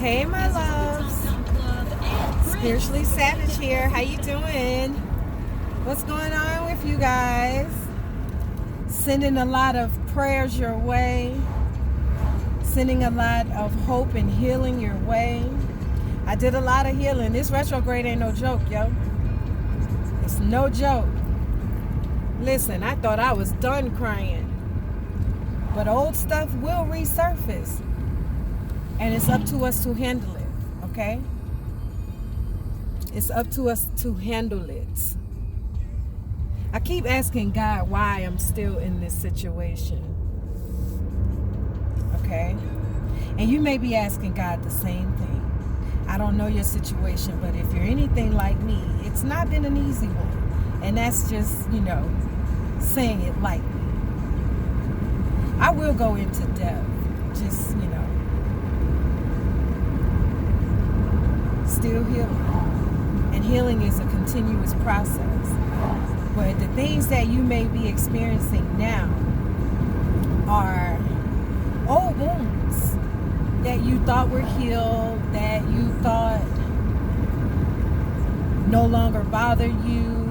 Hey, my loves. Spiritually Savage here. How you doing? What's going on with you guys? Sending a lot of prayers your way. Sending a lot of hope and healing your way. I did a lot of healing. This retrograde ain't no joke, yo. It's no joke. Listen, I thought I was done crying. But old stuff will resurface. And it's up to us to handle it, okay? It's up to us to handle it. I keep asking God why I'm still in this situation, okay? And you may be asking God the same thing. I don't know your situation, but if you're anything like me, it's not been an easy one. And that's just, saying it lightly. I will go into depth, just, still healing. And healing is a continuous process. But the things that you may be experiencing now are old wounds that you thought were healed, that you thought no longer bother you.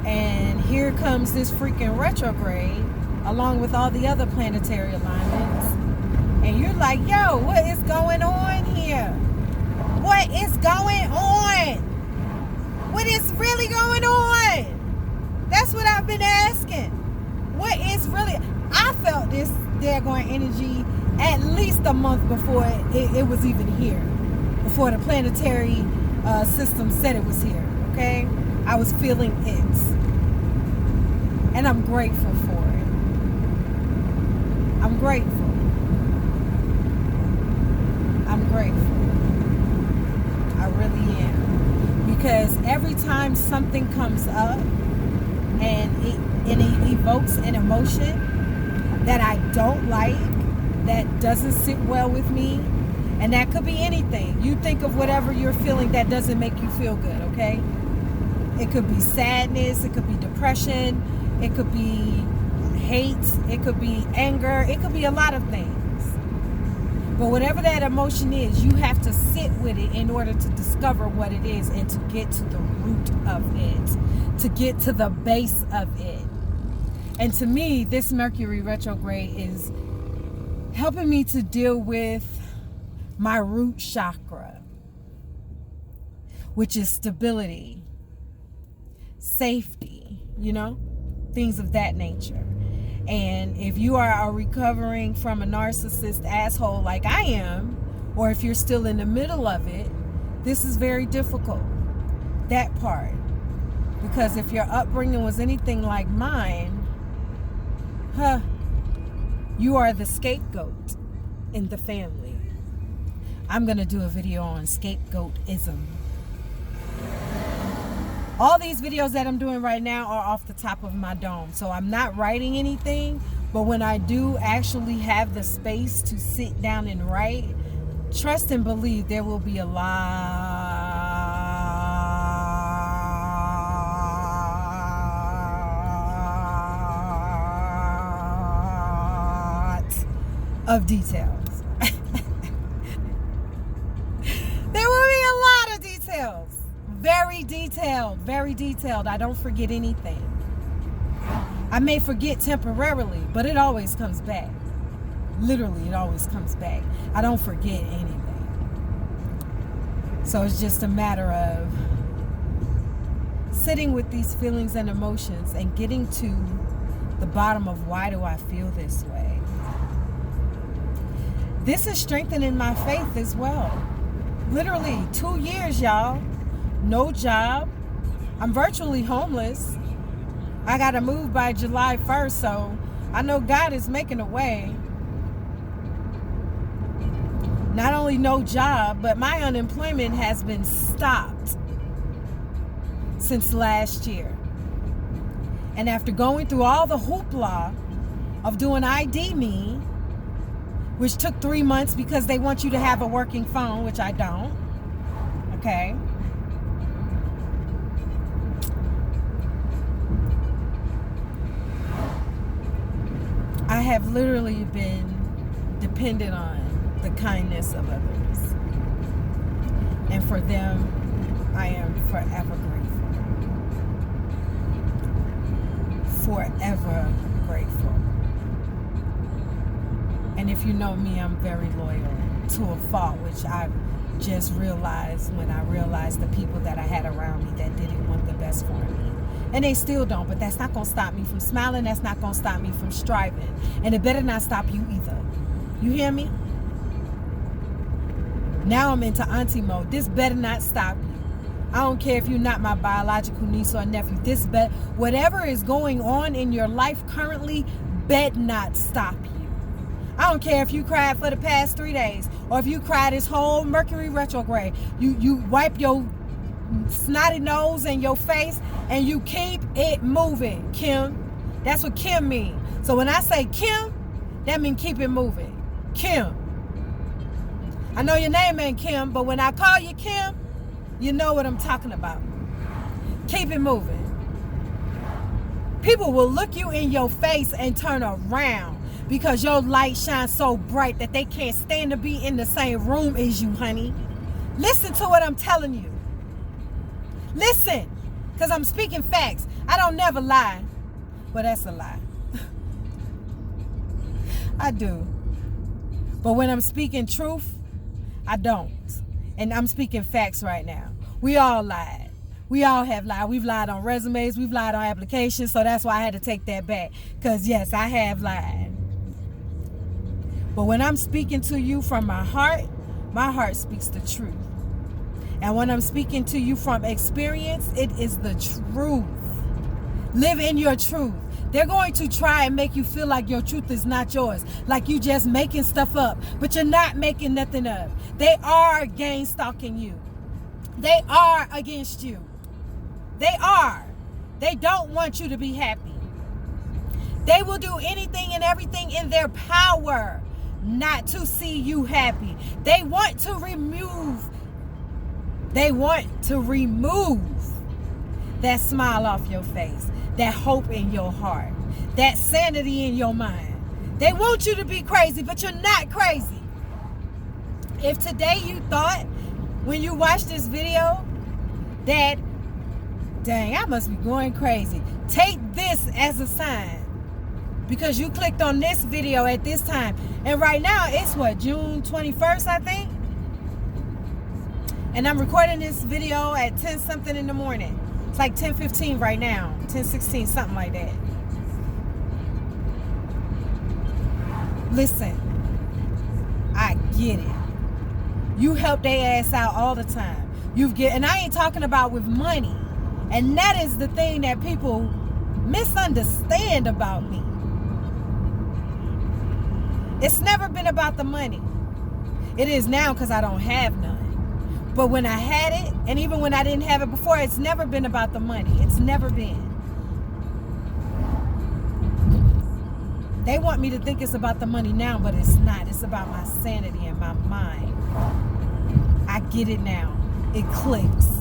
And here comes this freaking retrograde along with all the other planetary alignments. And you're like, yo, what is going on here? What is going on? What is really going on? That's what I've been asking. What is really... I felt this daggone energy at least a month before it was even here. Before the planetary system said it was here, okay? I was feeling it. And I'm grateful for it. I'm grateful. I'm grateful. I really am. Because every time something comes up and it evokes an emotion that I don't like, that doesn't sit well with me, and that could be anything. You think of whatever you're feeling that doesn't make you feel good, okay? It could be sadness, it could be depression, it could be hate, it could be anger, it could be a lot of things. But whatever that emotion is, you have to sit with it in order to discover what it is and to get to the root of it, to get to the base of it. And to me, this Mercury retrograde is helping me to deal with my root chakra, which is stability, safety, things of that nature. And if you are recovering from a narcissist asshole like I am, or if you're still in the middle of it, this is very difficult, that part. Because if your upbringing was anything like mine, you are the scapegoat in the family. I'm going to do a video on scapegoatism. All these videos that I'm doing right now are off the top of my dome. So I'm not writing anything, but when I do actually have the space to sit down and write, trust and believe there will be a lot of details. There will be a lot of details. Very detailed. I don't forget anything. I may forget temporarily, but it always comes back. Literally, it always comes back. I don't forget anything. So it's just a matter of sitting with these feelings and emotions and getting to the bottom of why do I feel this way. This is strengthening my faith as well. Literally 2 years, y'all. No job. I'm virtually homeless. I got to move by July 1st, so I know God is making a way. Not only no job, but my unemployment has been stopped since last year. And after going through all the hoopla of doing ID Me, which took 3 months because they want you to have a working phone, which I don't, okay? I have literally been dependent on the kindness of others. And for them, I am forever grateful. Forever grateful. And if you know me, I'm very loyal to a fault, which I've just realized when I realized the people that I had around me that didn't want the best for me. And they still don't, but that's not going to stop me from smiling. That's not going to stop me from striving. And it better not stop you either. You hear me? Now I'm into auntie mode. This better not stop you. I don't care if you're not my biological niece or nephew. Whatever is going on in your life currently, better not stop you. I don't care if you cried for the past 3 days or if you cried this whole Mercury retrograde. You wipe your snotty nose and your face and you keep it moving, Kim. That's what Kim means. So when I say Kim, that means keep it moving. Kim. I know your name ain't Kim, but when I call you Kim, you know what I'm talking about. Keep it moving. People will look you in your face and turn around because your light shines so bright that they can't stand to be in the same room as you, honey. Listen to what I'm telling you. Listen, because I'm speaking facts. I don't never lie. Well, that's a lie. I do. But when I'm speaking truth, I don't. And I'm speaking facts right now. We all lied. We all have lied. We've lied on resumes. We've lied on applications. So that's why I had to take that back. Because, yes, I have lied. But when I'm speaking to you from my heart speaks the truth. And when I'm speaking to you from experience, it is the truth. Live in your truth. They're going to try and make you feel like your truth is not yours, like you just making stuff up, but you're not making nothing up. They are gang stalking you. They are against you. They are. They don't want you to be happy. They will do anything and everything in their power not to see you happy. They want to remove that smile off your face, that hope in your heart, that sanity in your mind. They want you to be crazy, but you're not crazy. If today you thought, when you watched this video, that, dang, I must be going crazy, take this as a sign. Because you clicked on this video at this time. And right now, it's what, June 21st, I think? And I'm recording this video at 10 something in the morning. It's like 10:15 right now, 10:16, something like that. Listen, I get it. You help their ass out all the time. And I ain't talking about with money. And that is the thing that people misunderstand about me. It's never been about the money. It is now because I don't have none. But when I had it, and even when I didn't have it before, it's never been about the money. It's never been. They want me to think it's about the money now, but it's not. It's about my sanity and my mind. I get it now. It clicks.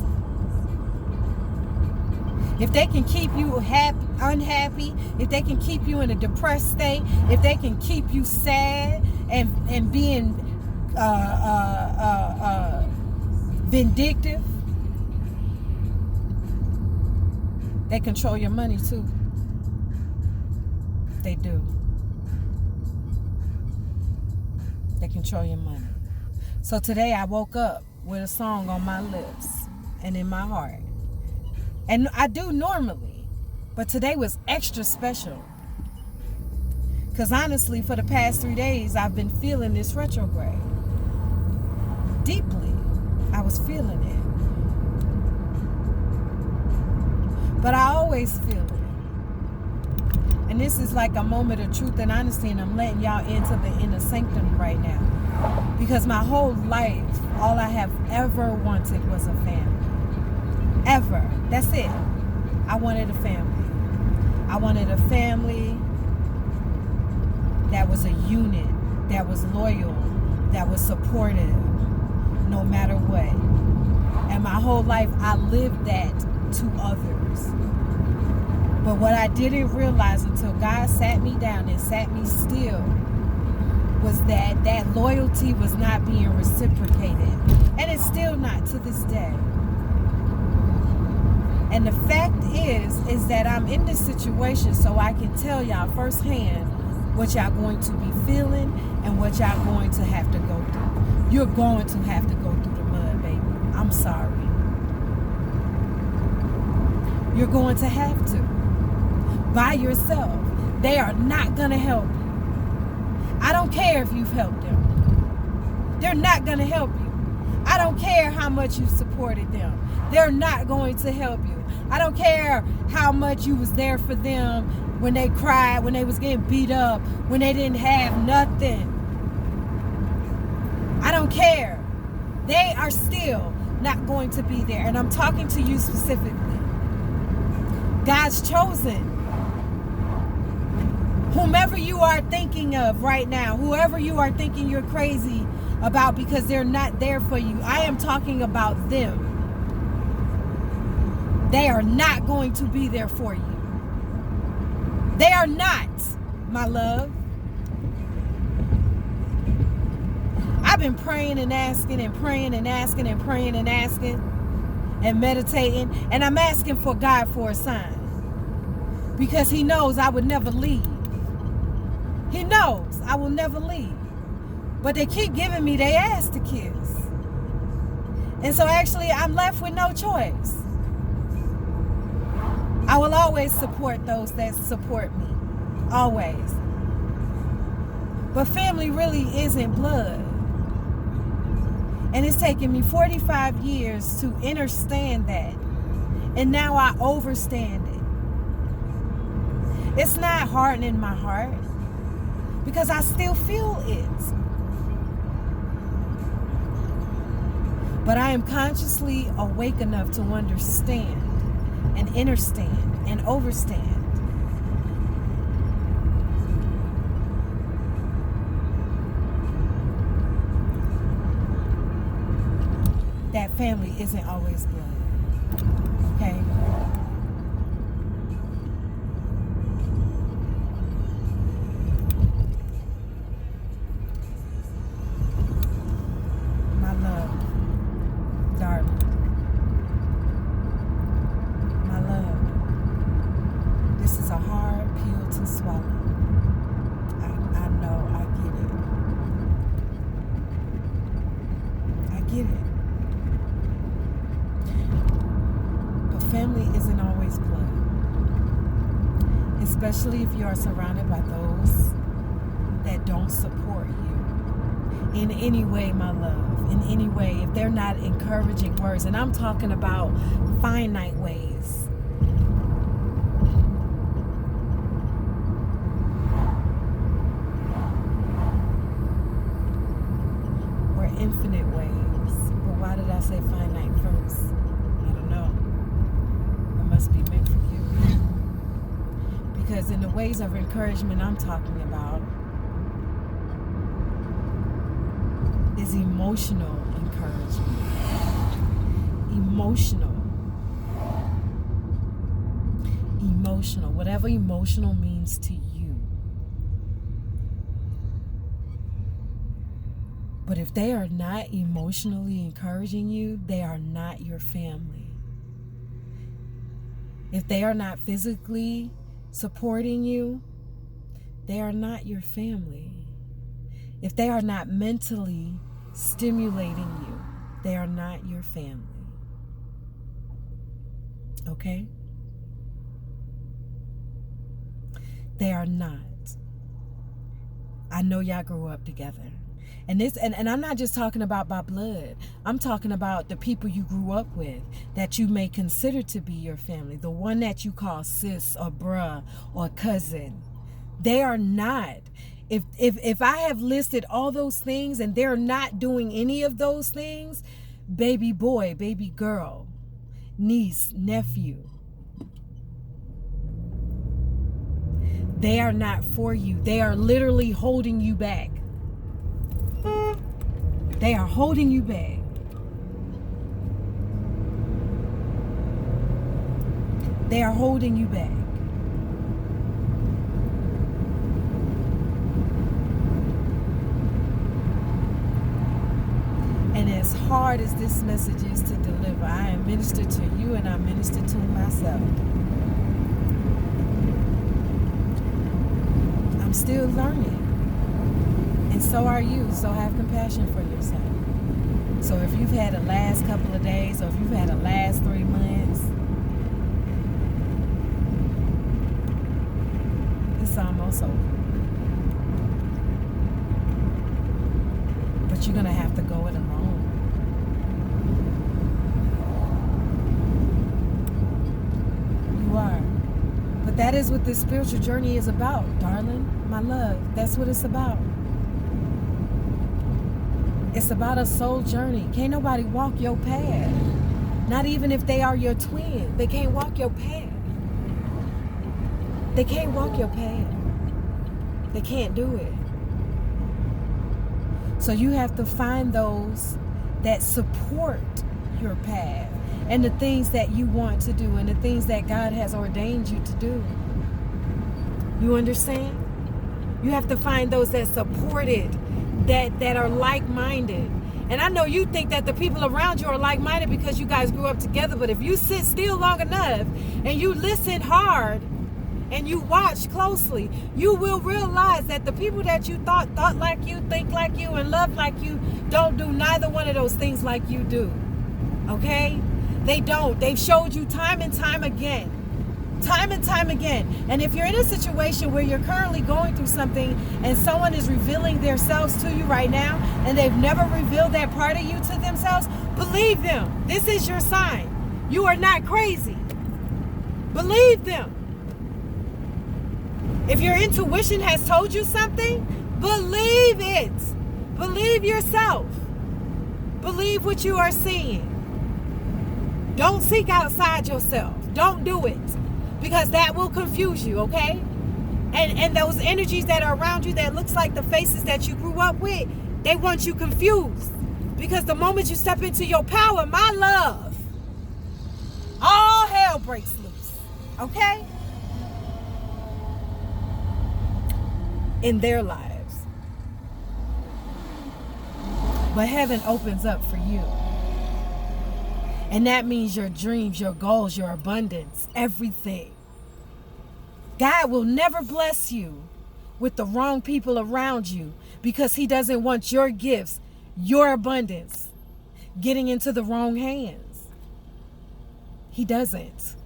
If they can keep you unhappy, if they can keep you in a depressed state, if they can keep you sad and being vindictive, they control your money too. They do. They control your money. So today I woke up with a song on my lips and in my heart. And I do normally, but today was extra special. Because honestly, for the past 3 days, I've been feeling this retrograde. Deeply, I was feeling it. But I always feel it. And this is like a moment of truth and honesty, and I'm letting y'all into the inner sanctum right now. Because my whole life, all I have ever wanted was a family. Ever. That's it. I wanted a family. I wanted a family that was a unit, that was loyal, that was supportive, no matter what. And my whole life, I lived that to others. But what I didn't realize until God sat me down and sat me still was that that loyalty was not being reciprocated. And it's still not to this day. And the fact is that I'm in this situation so I can tell y'all firsthand what y'all going to be feeling and what y'all going to have to go through. You're going to have to go through the mud, baby. I'm sorry. You're going to have to. By yourself. They are not going to help you. I don't care if you've helped them. They're not going to help you. I don't care how much you supported them. They're not going to help you. I don't care how much you was there for them when they cried, when they was getting beat up, when they didn't have nothing. I don't care. They are still not going to be there. And I'm talking to you specifically. God's chosen. Whomever you are thinking of right now, whoever you are thinking you're crazy about because they're not there for you, I am talking about them. They are not going to be there for you. They are not, my love. I've been praying and asking and praying and asking and praying and asking and meditating, and I'm asking for God for a sign because He knows I would never leave. He knows I will never leave. But they keep giving me their ass to kiss. And so actually I'm left with no choice. I will always support those that support me. Always. But family really isn't blood. And it's taken me 45 years to understand that. And now I overstand it. It's not hardening my heart because I still feel it. But I am consciously awake enough to understand and understand and overstand that family isn't always blood. Okay? My love, darling. My love. This is a hard pill to swallow. I know, I get it. I get it. Family isn't always blood, especially if you are surrounded by those that don't support you in any way, my love, in any way. If they're not encouraging words, and I'm talking about finite ways. Or infinite ways. But why did I say finite first? I don't know. Must be meant for you. Because in the ways of encouragement I'm talking about is emotional encouragement. Emotional. Whatever emotional means to you. But if they are not emotionally encouraging you, they are not your family. If they are not physically supporting you, they are not your family. If they are not mentally stimulating you, they are not your family. Okay? They are not. I know y'all grew up together. And I'm not just talking about by blood. I'm talking about the people you grew up with that you may consider to be your family. The one that you call sis or bruh or cousin. They are not. If I have listed all those things and they're not doing any of those things, baby boy, baby girl, niece, nephew, they are not for you. They are literally holding you back. They are holding you back. They are holding you back. And as hard as this message is to deliver, I am minister to you and I minister to myself. I'm still learning. And so are you. So have compassion for yourself. So if you've had a last couple of days, or if you've had a last 3 months, it's almost over. But you're going to have to go it alone. You are. But that is what this spiritual journey is about, darling. My love. That's what it's about. It's about a soul journey. Can't nobody walk your path. Not even if they are your twin. They can't walk your path. They can't walk your path. They can't do it. So you have to find those that support your path and the things that you want to do and the things that God has ordained you to do. You understand? You have to find those that support it, that are like-minded. And I know you think that the people around you are like-minded because you guys grew up together, but if you sit still long enough and you listen hard and you watch closely, you will realize that the people that you thought like you, think like you, and love like you don't do neither one of those things like you do. Okay? They don't. They've showed you time and time again. Time and time again. And if you're in a situation where you're currently going through something and someone is revealing themselves to you right now and they've never revealed that part of you to themselves, believe them. This is your sign. You are not crazy. Believe them. If your intuition has told you something, believe it. Believe yourself. Believe what you are seeing. Don't seek outside yourself. Don't do it. Because that will confuse you, okay? And those energies that are around you that looks like the faces that you grew up with, they want you confused. Because the moment you step into your power, my love, all hell breaks loose, okay? In their lives. But heaven opens up for you. And that means your dreams, your goals, your abundance, everything. God will never bless you with the wrong people around you because he doesn't want your gifts, your abundance, getting into the wrong hands. He doesn't.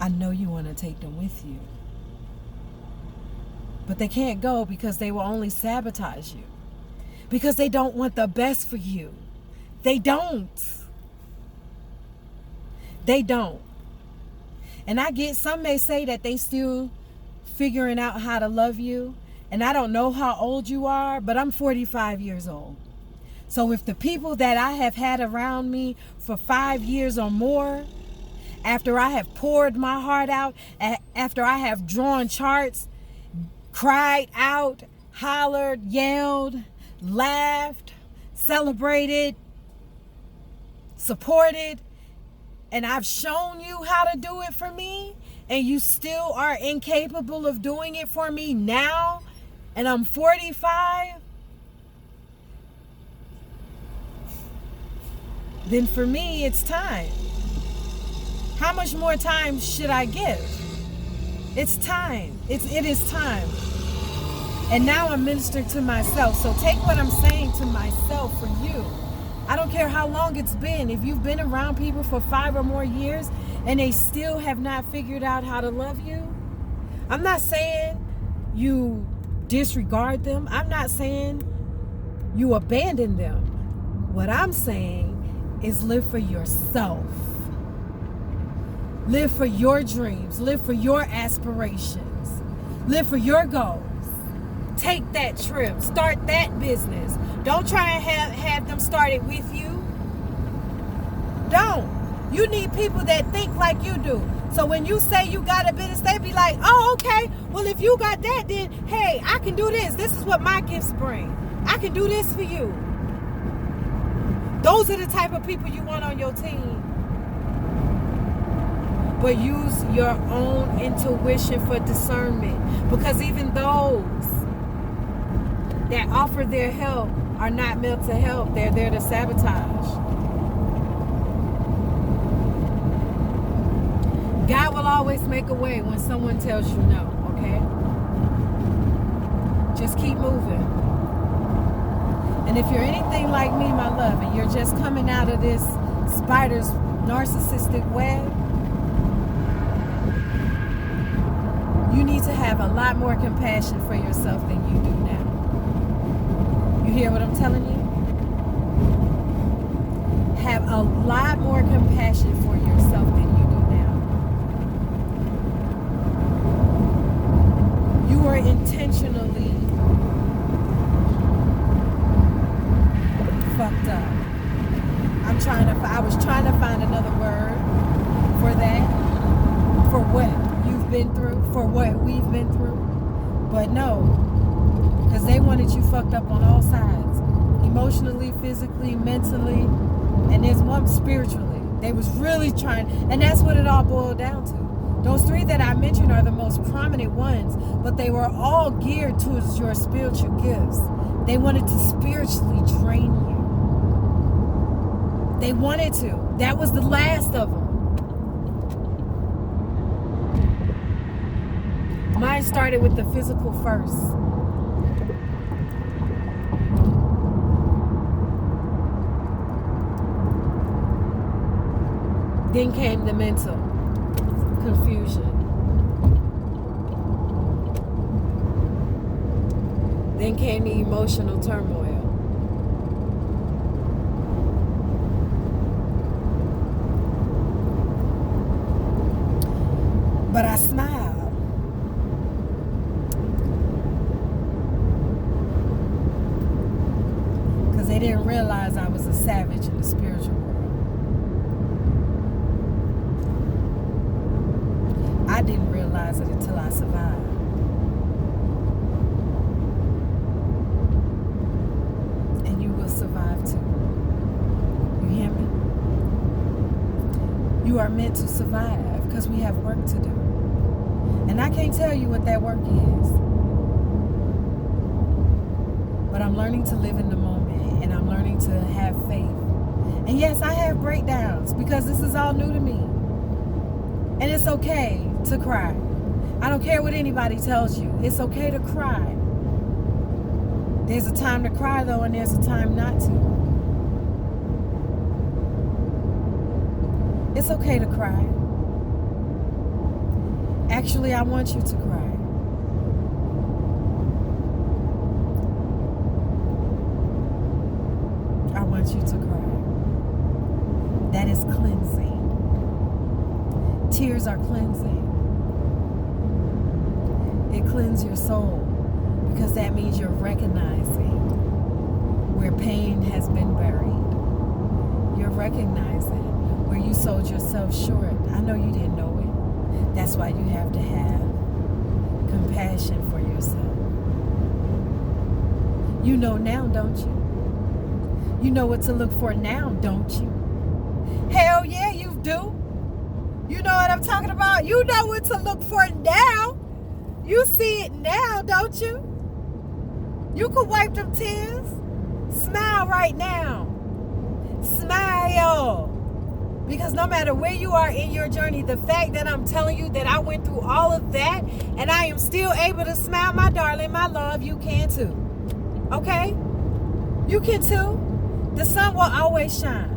I know you want to take them with you. But they can't go because they will only sabotage you. Because they don't want the best for you. They don't. They don't. And I get, some may say that they still figuring out how to love you. And I don't know how old you are, but I'm 45 years old. So if the people that I have had around me for 5 years or more, after I have poured my heart out, after I have drawn charts, cried out, hollered, yelled, laughed, celebrated, supported, and I've shown you how to do it for me, and you still are incapable of doing it for me now, and I'm 45, then for me it's time. How much more time should I give? It's time. It is time. And now I'm ministering to myself. So take what I'm saying to myself for you. I don't care how long it's been. If you've been around people for 5 or more years and they still have not figured out how to love you, I'm not saying you disregard them. I'm not saying you abandon them. What I'm saying is live for yourself. Live for your dreams. Live for your aspirations. Live for your goals. Take that trip. Start that business. Don't try and have them start it with you. Don't. You need people that think like you do. So when you say you got a business, they be like, oh, okay. Well, if you got that, then, hey, I can do this. This is what my gifts bring. I can do this for you. Those are the type of people you want on your team. But use your own intuition for discernment. Because even those that offer their help are not meant to help. They're there to sabotage. God will always make a way when someone tells you no, okay? Just keep moving. And if you're anything like me, my love, and you're just coming out of this spider's narcissistic web, you need to have a lot more compassion for yourself than you do now. You hear what I'm telling you? Have a lot more compassion for yourself than you do now. You are intentionally fucked up. I was trying to find another word for that, for what you've been through, for what we've been through. But no, because they wanted you fucked up on all sides. Emotionally, physically, mentally, and there's one spiritually. They was really trying, and that's what it all boiled down to. Those three that I mentioned are the most prominent ones, but they were all geared towards your spiritual gifts. They wanted to spiritually drain you. They wanted to. That was the last of them. Mine started with the physical first. Then came the mental confusion. Then came the emotional turmoil. But I smiled. Because they didn't realize I was a savage in the spiritual world. I didn't realize it until I survived. And you will survive too. You hear me? You are meant to survive because we have work to do. And I can't tell you what that work is. But I'm learning to live in the moment, and I'm learning to have faith. And yes, I have breakdowns because this is all new to me. And it's okay to cry. I don't care what anybody tells you. It's okay to cry. There's a time to cry though, and there's a time not to. It's okay to cry. Actually, I want you to cry. I want you to cry. That is cleansing. Tears are cleansing. It cleanses your soul because that means you're recognizing where pain has been buried. You're recognizing where you sold yourself short. I know you didn't know it. That's why you have to have compassion for yourself. You know now, don't you? You know what to look for now, don't you? Hell yeah, you do. You know what I'm talking about? You know what to look for now. You see it now, don't you? You can wipe them tears. Smile right now. Smile. Because no matter where you are in your journey, the fact that I'm telling you that I went through all of that and I am still able to smile, my darling, my love, you can too. Okay? You can too. The sun will always shine.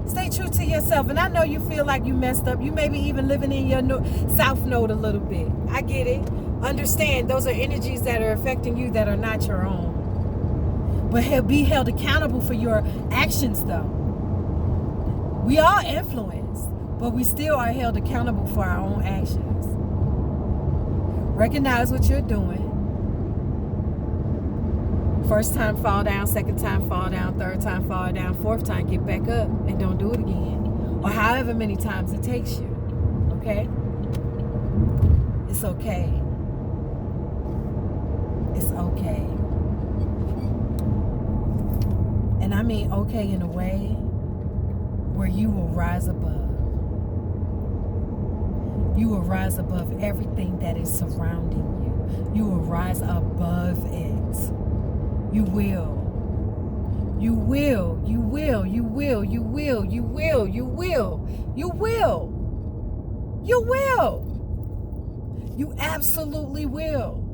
Stay true to yourself. And I know you feel like you messed up. You may be even living in your south node a little bit. I get it. Understand those are energies that are affecting you that are not your own. But be held accountable for your actions though. We are influenced, but we still are held accountable for our own actions. Recognize what you're doing. First time, fall down. Second time, fall down. Third time, fall down. Fourth time, get back up and don't do it again. Or however many times it takes you. Okay? It's okay. It's okay. And I mean okay in a way where you will rise above. You will rise above everything that is surrounding you. You will rise above it. You will. You will. You will. You will. You will. You will. You will. You will. You will. You absolutely will.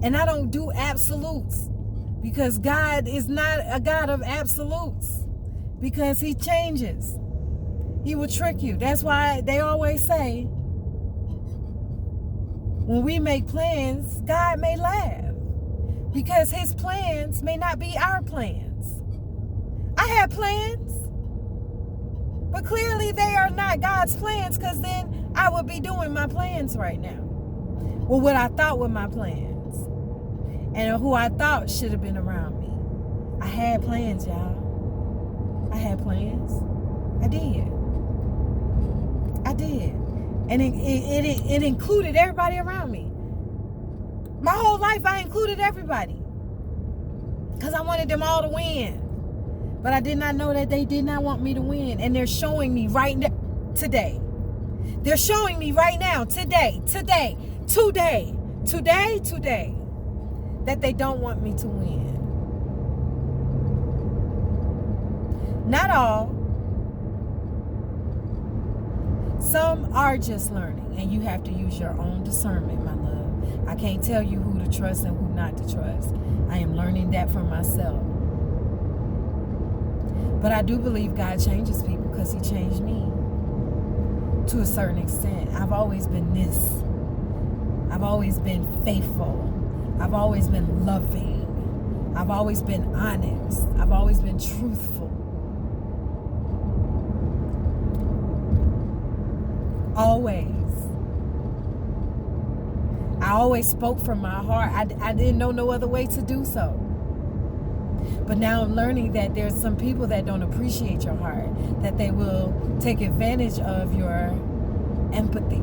And I don't do absolutes, because God is not a God of absolutes, because he changes. He will trick you. That's why they always say, when we make plans, God may laugh, because his plans may not be our plans. I had plans, but clearly they are not God's plans, because then I would be doing my plans right now. Well, what I thought were my plans, and who I thought should have been around me. I had plans, y'all. I had plans. I did. I did. And it included everybody around me. My whole life I included everybody, because I wanted them all to win. But I did not know that they did not want me to win. And they're showing me right now, today. They're showing me right now, today, that they don't want me to win. Not all. Some are just learning, and you have to use your own discernment, my love. I can't tell you who to trust and who not to trust. I am learning that for myself. But I do believe God changes people, because he changed me to a certain extent. I've always been this. I've always been faithful. I've always been loving. I've always been honest. I've always been truthful. Always. I always spoke from my heart. I didn't know no other way to do so. But now I'm learning that there's some people that don't appreciate your heart, that they will take advantage of your empathy.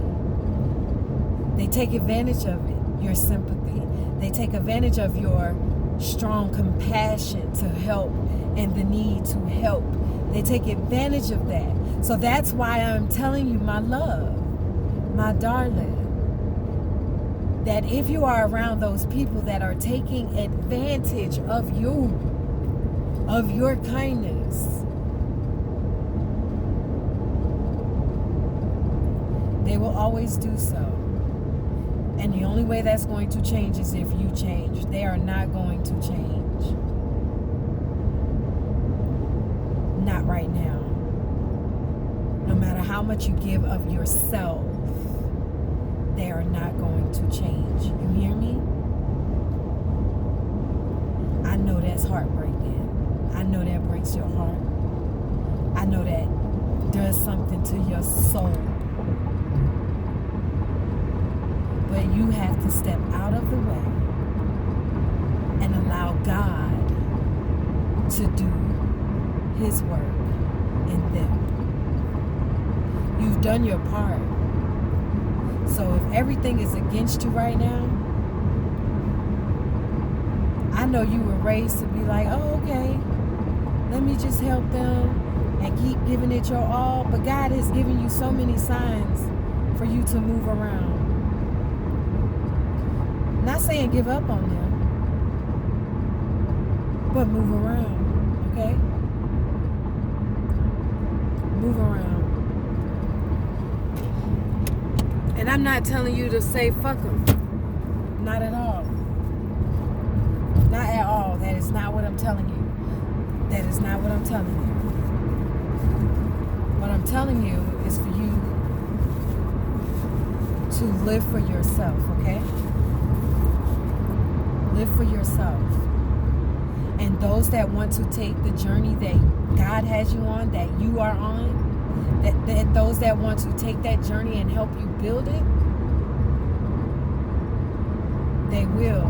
They take advantage of it, your sympathy. They take advantage of your strong compassion to help and the need to help. They take advantage of that. So that's why I'm telling you, my love, my darling, that if you are around those people that are taking advantage of you, of your kindness, they will always do so. And the only way that's going to change is if you change. They are not going to change. Not right now. No matter how much you give of yourself, they are not going to change. You hear me? I know that's heartbreaking. I know that breaks your heart. I know that does something to your soul. But you have to step out of the way and allow God to do his work in them. You've done your part. So if everything is against you right now, I know you were raised to be like, oh, okay, let me just help them and keep giving it your all. But God has given you so many signs for you to move around. Not saying give up on them, but move around, okay? Move around. And I'm not telling you to say fuck them. Not at all. Not at all. That is not what I'm telling you. That is not what I'm telling you. What I'm telling you is for you to live for yourself, okay? Live for yourself. And those that want to take the journey that God has you on, that you are on, that those that want to take that journey and help you build it, they will.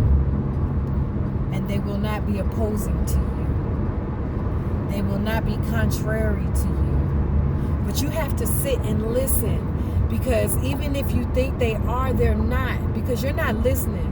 And they will not be opposing to you. They will not be contrary to you. But you have to sit and listen, because even if you think they are, they're not, because you're not listening.